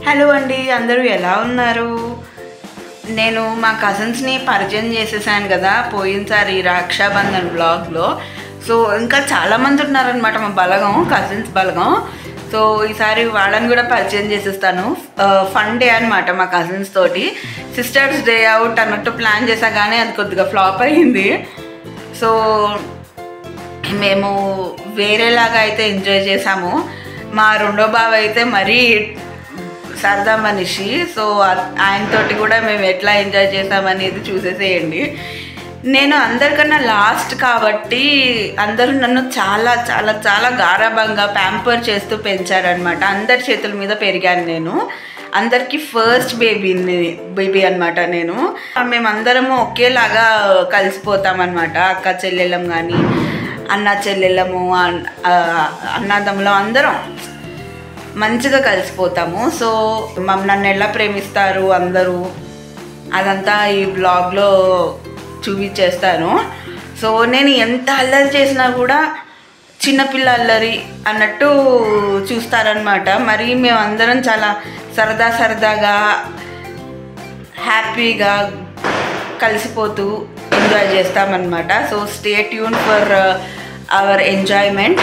Hello అండి, అందరూ ఎలా ఉన్నారు? నేను మా కజిన్స్ని పరిచయం చేసేసాను కదా పోయినసారి రక్షాబంధన్ బ్లాగ్లో. సో ఇంకా చాలామంది ఉన్నారనమాట మా బలగం, కజిన్స్ బలగం. సో ఈసారి వాళ్ళని కూడా పరిచయం చేసేస్తాను. ఫన్ డే అనమాట మా కజిన్స్ తోటి. సిస్టర్స్ డే అవుట్ అన్నట్టు ప్లాన్ చేసా కానీ అది కొద్దిగా ఫ్లాప్ అయ్యింది. సో మేము వేరేలాగా అయితే ఎంజాయ్ చేసాము. మా రెండో బావ అయితే మరీ సరదా మనిషి. సో ఆయనతోటి కూడా మేము ఎట్లా ఎంజాయ్ చేసామనేది చూసేసేయండి. నేను అందరికన్నా లాస్ట్ కాబట్టి అందరూ నన్ను చాలా చాలా చాలా గారాబంగా ప్యాంపర్ చేస్తూ పెంచారనమాట. అందరి చేతుల మీద పెరిగాను నేను. అందరికీ ఫస్ట్ బేబీ అనమాట నేను. మేమందరము ఒకేలాగా కలిసిపోతామన్నమాట. అక్క చెల్లెళ్ళం కానీ అన్న చెల్లెళ్ళము అన్నదమ్ములు అందరం మంచిగా కలిసిపోతాము. సో నన్ను ఎలా ప్రేమిస్తారు అందరూ అదంతా ఈ బ్లాగ్లో చూపించేస్తాను. సో నేను ఎంత అల్లరి చేసినా కూడా చిన్నపిల్ల అల్లరి అన్నట్టు చూస్తారనమాట. మరి మేమందరం చాలా సరదాగా హ్యాపీగా కలిసిపోతూ ఎంజాయ్ చేస్తామన్నమాట. So stay tune for hour enjoyment.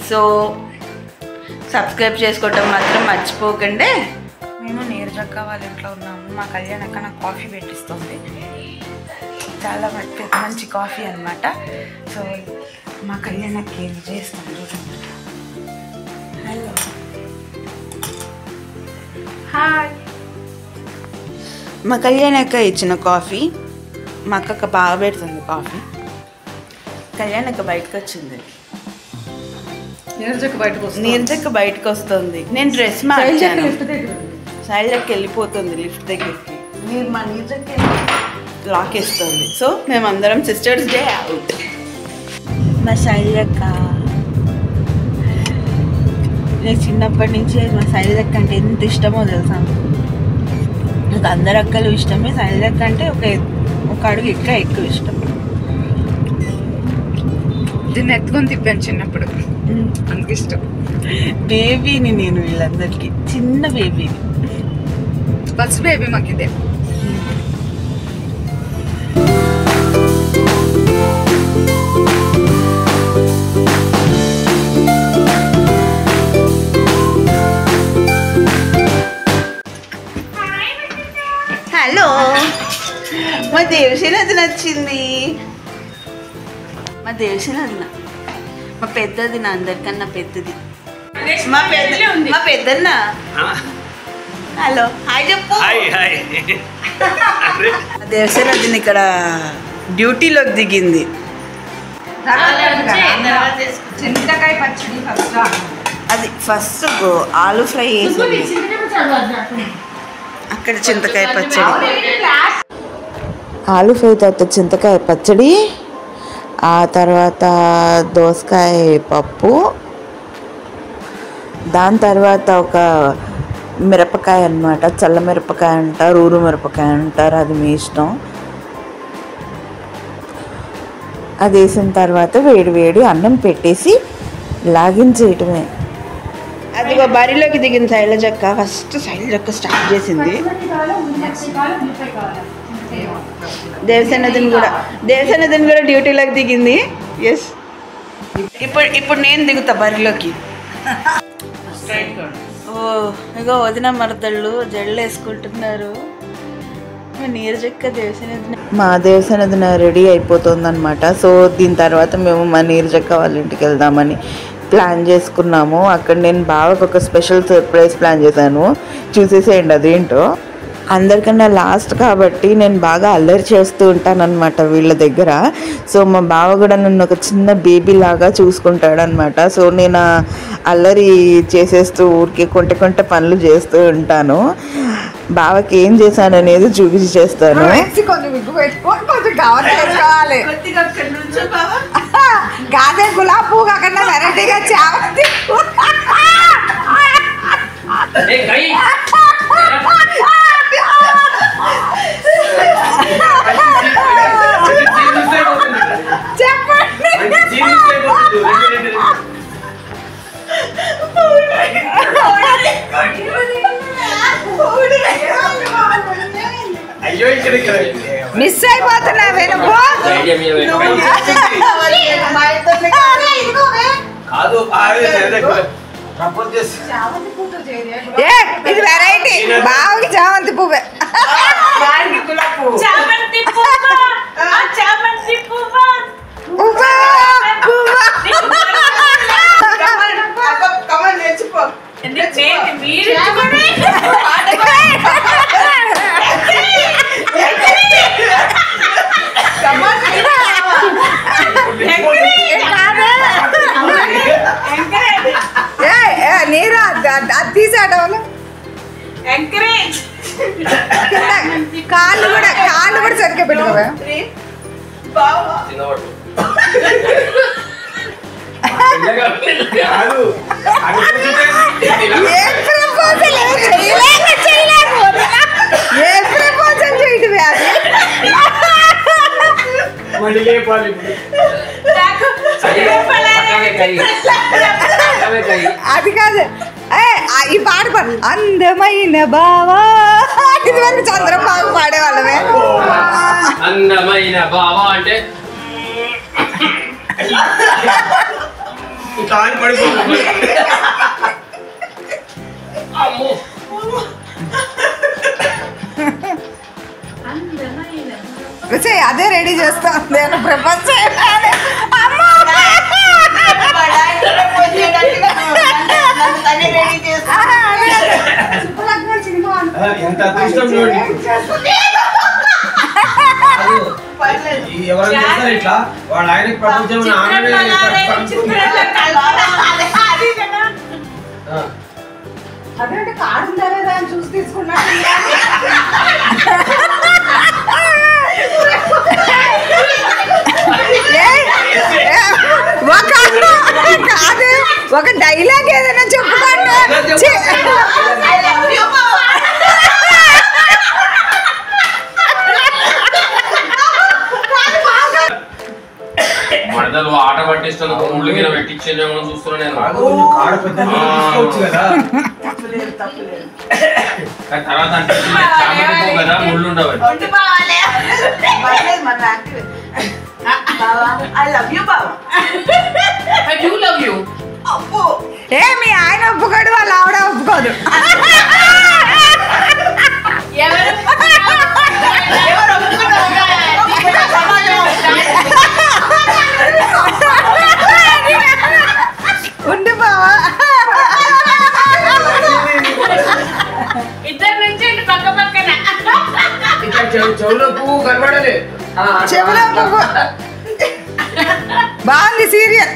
So subscribe చేసుకోవటం మాత్రం మర్చిపోకండి. మేము నీరజక్క వాళ్ళ ఇంట్లో ఉన్నాము. మా కళ్యాణ్ అక్క నాకు కాఫీ పెట్టిస్తుంది. చాలా మంచి కాఫీ అనమాట. సో మా కళ్యాణ్ అక్క ఏం చేస్తాను చూడండి. Hello, hi. మా కళ్యాణ్ అక్క ఇచ్చిన కాఫీ మా అక్కక్క బాగా పెడుతుంది కాఫీ. కళ్యాణ్ అక్క బయటకు వచ్చింది. నీరజక్క బయటకు వస్తుంది. నేను డ్రెస్ మార్చాను. శైలజకి వెళ్ళిపోతుంది లిఫ్ట్ దగ్గరికి. మీరు మా నీరజకి లాక్ ఇస్తుంది. సో మేమందరం సిస్టర్స్ డే అవుట్. మా శైలజక్క, నేను చిన్నప్పటి నుంచే మా శైలజక్క అంటే ఎంత ఇష్టమో తెలుసా. నాకు అందరు అక్కలు ఇష్టమే, శైలజక్క అంటే ఒక అడుగు ఎక్కువ ఇష్టం. దీన్ని ఎత్తుకొని తిప్పాను చిన్నప్పుడు, అందుకు ఇష్టం. బేబీని నేను వీళ్ళందరికీ చిన్న బేబీని. ఫస్ట్ బేబీ మాకు ఇదే. హలో, మా దేవసేనది నచ్చింది. మా దేవసేనది మా పెద్దది, నా అందరికన్నా పెద్దది. మా పెద్దన్న. హలో, హాయ్ చెప్పు. దేవసేనదిని ఇక్కడ డ్యూటీలోకి దిగింది. అది ఫస్ట్ ఆలు ఫ్రై వేసింది, అక్కడ చింతకాయ పచ్చడి. ఆలు ఫ్రై తర్వాత చింతకాయ పచ్చడి, ఆ తర్వాత దోసకాయ పప్పు, దాని తర్వాత ఒక మిరపకాయ అన్నమాట. చల్ల మిరపకాయ అంటారు, ఊరు మిరపకాయ అంటారు, అది మీ ఇష్టం. అది వేసిన తర్వాత వేడి అన్నం పెట్టేసి లాగించేయటమే. అది బరిలోకి దిగింది శైలజక్క. ఫస్ట్ శైలజక్క స్టార్ట్ చేసింది. దేవసేనదిని కూడా డ్యూటీలోకి దిగింది. ఎస్, ఇప్పుడు నేను దిగుతా బరిలోకి. ఓ ఇగో వదిన మరదళ్ళు జడలు వేసుకుంటున్నారు. మా దేవసేనదిన రెడీ అయిపోతుంది అనమాట. సో దీని తర్వాత మేము మా నీరజక్క వాళ్ళ ఇంటికి వెళ్దామని ప్లాన్ చేసుకున్నాము. అక్కడ నేను బావకు ఒక స్పెషల్ సర్ప్రైజ్ ప్లాన్ చేశాను, చూసేసేయండి అదేంటో. అందరికన్నా లాస్ట్ కాబట్టి నేను బాగా అల్లరి చేస్తూ ఉంటాను అనమాట వీళ్ళ దగ్గర. సో మా బావ కూడా నన్ను ఒక చిన్న బేబీ లాగా చూసుకుంటాడు అనమాట. సో నేను అల్లరి చేసేస్తూ ఊరికే కొంట పనులు చేస్తూ ఉంటాను. బావకి ఏం చేశాను అనేది చూపించి చేస్తాను. గాదే గులాబ్ పువ్వు కాకుండా వెరైటీగా చామంతి. చెప్పండి. మిస్ అయిపోతున్నా వెనుకో ఇది వెరైటీ బాగా చామంతి పువ్వే నీరా అది తీసాటవాళ్ళు కాళ్ళు కూడా సరిగ్గా పెట్టుకోవా ఏ ప్రపోజల్ చేయటమే అది కాదు ఈ పాట పాడు అందమైన బావా ఇది వరకు చంద్రబాబు పాడేవాళ్ళమే అందమైన బావా అంటే అదే రెడీ చేస్తా నేను ప్రపంచం ఎంత అదృష్టం చూడండి ఎవరు చేస్తారు ఇట్లా వాడు ఆయనకి ప్రపంచం అదేంటే కార్డు ఉందా లేదా అని చూసి తీసుకున్నా ఒక డైలాగ్ ఏదైనా చెప్పుకోండి మడతలు ఆట పట్టిస్తాను ముళ్ళు గిన పెట్టించేమో చూస్తున్నా నేను తర్వాత అంటే కదా ముళ్ళు ఉండవు ఏ మీ ఆయన ఒప్పుకోడు వాళ్ళ ఆవిడ ఒప్పుకోదు ఉండు బావా చెవులో పువ్వు కనబడాలి చెవులో పువ్వు బాగుంది సీరియల్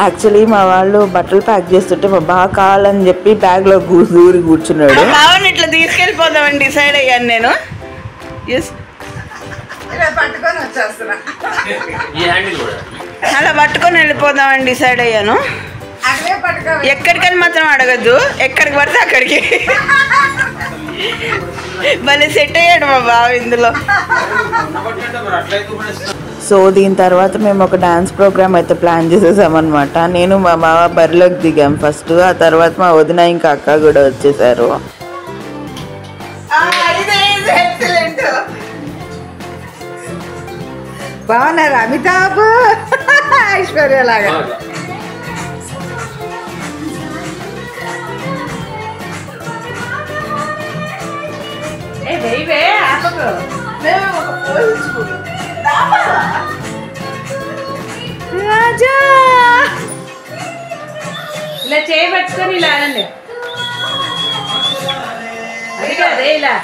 యాక్చువల్లీ మా వాళ్ళు బట్టలు ప్యాక్ చేస్తుంటే మా బాగా కావాలని చెప్పి బ్యాగ్లో దూరి కూర్చున్నాడు. కావాలని ఇట్లా తీసుకెళ్ళిపోదామని డిసైడ్ అయ్యాను నేను. పట్టుకొని వచ్చేస్తున్నా అలా పట్టుకొని వెళ్ళిపోదామని డిసైడ్ అయ్యాను. ఎక్కడికని మాత్రం అడగద్దు, ఎక్కడికి పడితే అక్కడికి. భలే సెట్ అయ్యాడు మా బావ ఇందులో. సో దీని తర్వాత మేము ఒక డాన్స్ ప్రోగ్రామ్ అయితే ప్లాన్ చేసేసామన్నమాట. నేను మా బావ బరిలోకి దిగాం ఫస్ట్, ఆ తర్వాత మా వదిన ఇంకా అక్క కూడా వచ్చేసారు. బాగున్నారు అమితాబ్ ఐశ్వర్య లాగా. రాజా ఇలా చేయబట్టుకొని ఇలా అనండి. అది కాదే ఇలా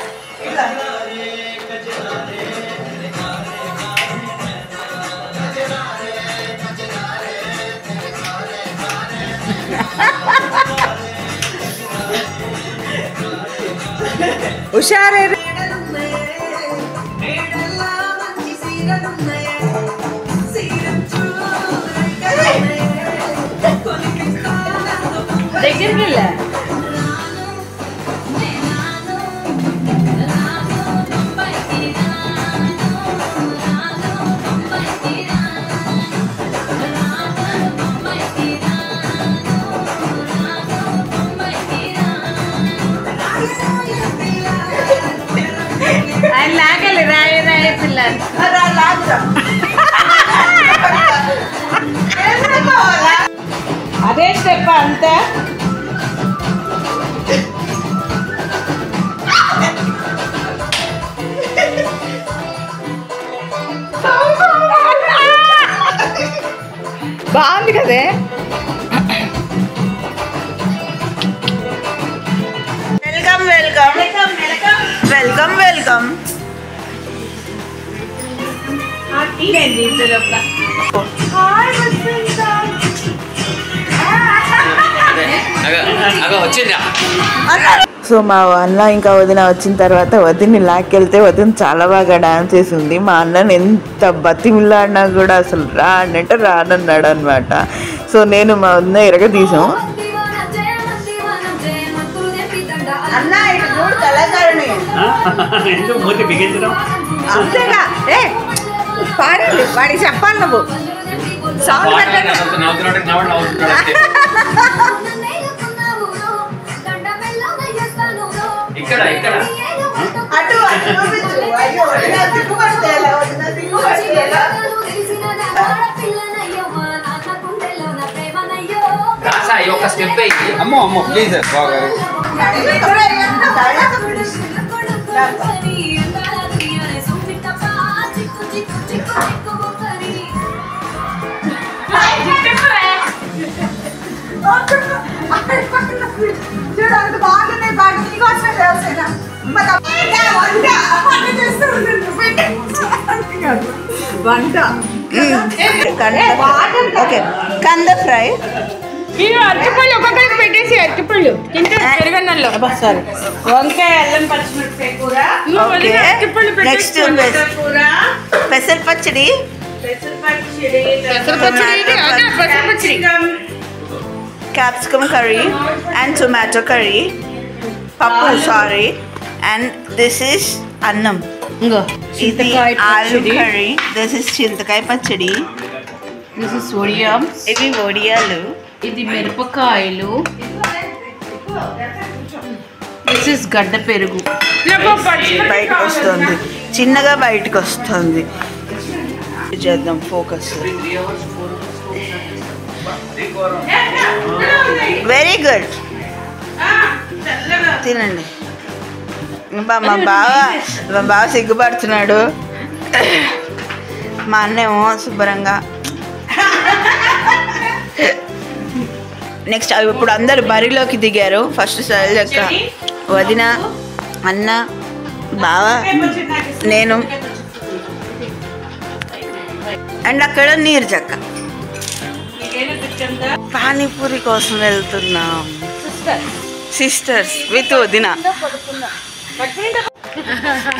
హుషారే. దగ్గరికి వెళ్ళా అంతే. బాగుంది కదే. Welcome welcome welcome welcome. So మా అన్న ఇంకా వదిన వచ్చిన తర్వాత వదిన్ని లాక్కెళ్తే వదిన చాలా బాగా డాన్స్ చేసింది. మా అన్నని ఎంత బతిమిలాడినా కూడా అసలు రానంటే రానన్నాడు అనమాట. సో నేను మా వదిన ఎరగదీసాం. అంతేగా పాడాలి, వాడికి చెప్పాలి నువ్వు. సౌండ్ పెట్టండి. ఇక్కడ ఇక్కడ అటు అటు చూపించు. అయ్యో వదిన సిగ్గుపడితే ఎలా, వదిన సిగ్గుపడితే ఎలా. రాసా ఈ ఒక్క స్టెప్ అయ్యి. అమ్మో అమ్మో ప్లీజ్ బాగా చూడు అంత బాగున్నాయి పాటలు. నీకోసమే తెలుసేనా వంట. ఓకే, కంద ఫ్రై. మీరు అరటిపళ్ళు ఒక్కొక్కరికి పెట్టేసి అరటిపళ్ళు తింటే పెరగన్నల్లో. సారీ, వంకాయ అల్లం పచ్చిమిరపకాయ కూర. నెక్స్ట్ పెసర పచ్చడి. Capsicum curry and tomato curry. పప్పు సారీ. And this is annam. ఇది ఆలు curry. This is chintakaya pachadi. This is వడియామ్స్. ఇవి వడియాలు. ఇది మిరపకాయలు. దిస్ ఇస్ గడ్డ పెరుగు. బయటకు వస్తుంది, చిన్నగా బయటకు వస్తుంది. చేద్దాం ఫోకస్. Very good. తినండి. మా బాగా సిగ్గుపడుతున్నాడు. మా అన్నేమో శుభ్రంగా. నెక్స్ట్ ఇప్పుడు అందరు బరిలోకి దిగారు. ఫస్ట్ శైలజక్క, వదిన, అన్న, బావ, నేను అండ్ అక్కడ నీరు చక్క. పానీపూరి కోసం వెళ్తున్నాం సిస్టర్స్ విత్ వదిన.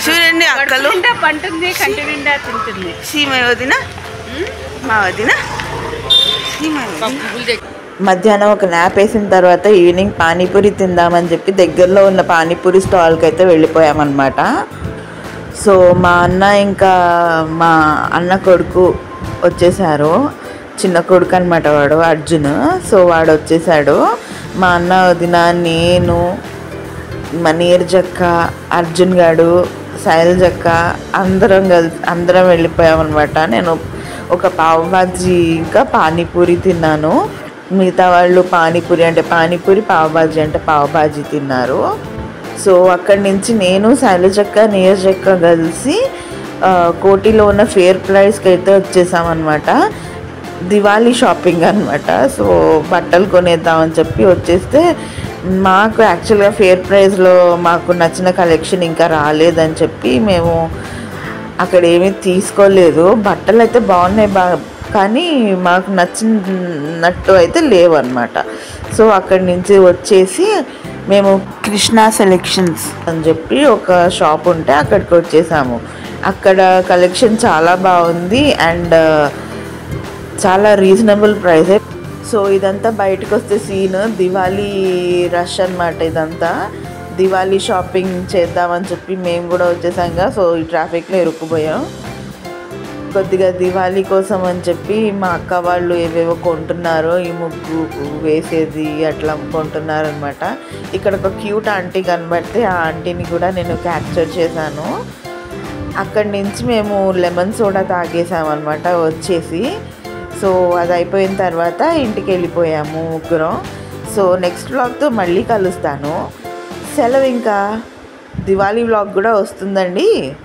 చూడండి అక్కలు పంటుంది, కంటి నిండా తింటుంది. సీమయ్య వదిన, మా వదిన సీమయ్య వదిన. మధ్యాహ్నం ఒక న్యాప్ వేసిన తర్వాత ఈవినింగ్ పానీపూరి తిందామని చెప్పి దగ్గరలో ఉన్న పానీపూరి స్టాల్కి అయితే వెళ్ళిపోయామన్నమాట. సో మా అన్న ఇంకా మా అన్న కొడుకు వచ్చేసారు. చిన్న కొడుకు అనమాట వాడు, అర్జున్. సో వాడు వచ్చేసాడు. మా అన్న వదిన, నేను, మా నీరజక్క, అర్జున్ గాడు, శైలజక్క అందరం వెళ్ళిపోయామన్నమాట. నేను ఒక పావు బాజీ ఇంకా పానీపూరి తిన్నాను. మిగతా వాళ్ళు పానీపూరి అంటే పానీపూరి, పావు బాజీ అంటే పావు బాజీ తిన్నారు. సో అక్కడి నుంచి నేను, శైలజక్క, నీరజక్క కలిసి కోటిలో ఉన్న ఫేర్ ప్రైస్కి అయితే వచ్చేసామన్నమాట. దివాళీ షాపింగ్ అనమాట. సో బట్టలు కొనేద్దామని చెప్పి వచ్చేస్తే మాకు యాక్చువల్గా ఫేర్ ప్రైస్లో మాకు నచ్చిన కలెక్షన్ ఇంకా రాలేదని చెప్పి మేము అక్కడ ఏమీ తీసుకోలేదు. బట్టలు అయితే బాగున్నాయి కానీ మాకు నచ్చినట్టు అయితే లేవన్నమాట. సో అక్కడి నుంచి వచ్చేసి మేము కృష్ణా సెలెక్షన్స్ అని చెప్పి ఒక షాప్ ఉంటే అక్కడికి వచ్చేసాము. అక్కడ కలెక్షన్ చాలా బాగుంది అండ్ చాలా రీజనబుల్ ప్రైసే. సో ఇదంతా బయటకు వస్తే సీన్ దివాళీ రష్ అనమాట. ఇదంతా దివాళీ షాపింగ్ చేద్దామని చెప్పి మేము కూడా వచ్చేసాంగా. సో ఈ ట్రాఫిక్లో ఇరుక్కుపోయాం. కొద్దిగా దివాళీ కోసం అని చెప్పి మా అక్క వాళ్ళు ఏవేవో కొంటున్నారో, ఈ ముగ్గు వేసేది అట్లా కొంటున్నారు అనమాట. ఇక్కడ ఒక క్యూట్ ఆంటీ కనబడితే ఆ ఆంటీని కూడా నేను క్యాప్చర్ చేశాను. అక్కడి నుంచి మేము లెమన్ సోడా తాగేసామన్నమాట వచ్చేసి. సో అది అయిపోయిన తర్వాత ఇంటికి వెళ్ళిపోయాము ముగ్గురం. సో నెక్స్ట్ వ్లాగ్తో మళ్ళీ కలుస్తాను. సెలవు. ఇంకా దివాళీ వ్లాగ్ కూడా వస్తుందండి.